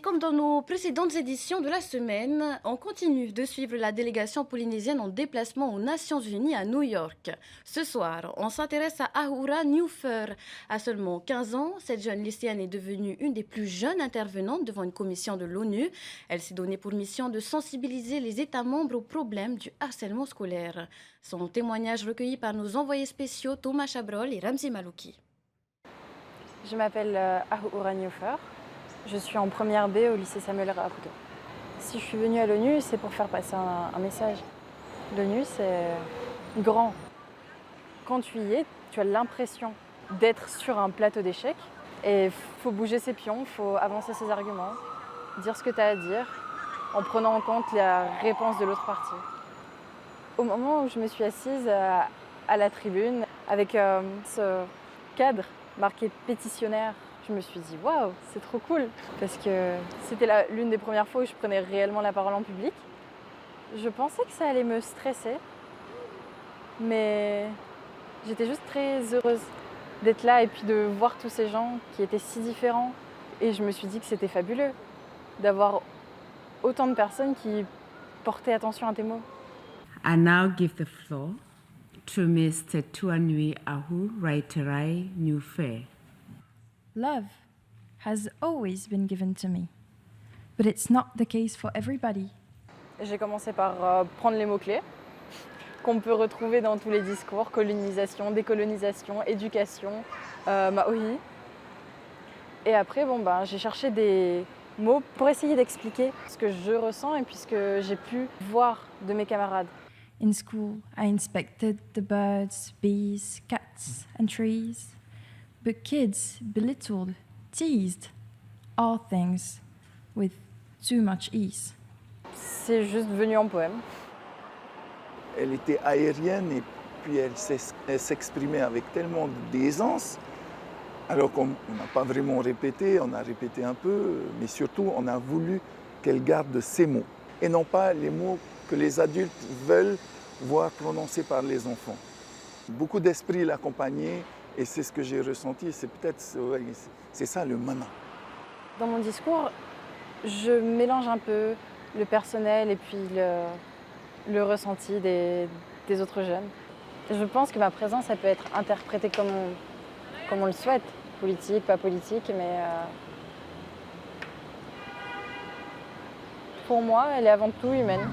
Et comme dans nos précédentes éditions de la semaine, on continue de suivre la délégation polynésienne en déplacement aux Nations Unies à New York. Ce soir, on s'intéresse à Ahura Newfer. À seulement 15 ans, cette jeune lycéenne est devenue une des plus jeunes intervenantes devant une commission de l'ONU. Elle s'est donnée pour mission de sensibiliser les États membres au problème du harcèlement scolaire. Son témoignage recueilli par nos envoyés spéciaux Thomas Chabrol et Ramzi Malouki. Je m'appelle Ahura Newfer. Je suis en première B au lycée Samuel Raputo. Si je suis venue à l'ONU, c'est pour faire passer un message. L'ONU, c'est grand. Quand tu y es, tu as l'impression d'être sur un plateau d'échecs et il faut bouger ses pions, il faut avancer ses arguments, dire ce que tu as à dire en prenant en compte la réponse de l'autre partie. Au moment où je me suis assise à la tribune avec ce cadre marqué pétitionnaire, je me suis dit waouh, c'est trop cool parce que c'était l'une des premières fois où je prenais réellement la parole en public. Je pensais que ça allait me stresser, mais j'étais juste très heureuse d'être là et puis de voir tous ces gens qui étaient si différents. Et je me suis dit que c'était fabuleux d'avoir autant de personnes qui portaient attention à tes mots. I now give the floor to Mr. Tuanui Ahu Raiterai Newfair. Love has always been given to me, but it's not the case for everybody. J'ai commencé par prendre les mots-clés qu'on peut retrouver dans tous les discours, colonisation, décolonisation, éducation, maohi. Et après, j'ai cherché des mots pour essayer d'expliquer ce que je ressens et puis ce que j'ai pu voir de mes camarades. In school, I inspected the birds, bees, cats, and trees. But kids belittled, teased all things with too much ease. C'est juste venu en poème. Elle était aérienne et puis elle s'exprimait avec tellement d'aisance, alors qu'on n'a pas vraiment répété, on a répété un peu, mais surtout on a voulu qu'elle garde ces mots, et non pas les mots que les adultes veulent voir prononcés par les enfants. Beaucoup d'esprit l'accompagnait, et c'est ce que j'ai ressenti, c'est ça le mana. Dans mon discours, je mélange un peu le personnel et puis le ressenti des autres jeunes. Je pense que ma présence, elle peut être interprétée comme on le souhaite, politique, pas politique, mais pour moi, elle est avant tout humaine.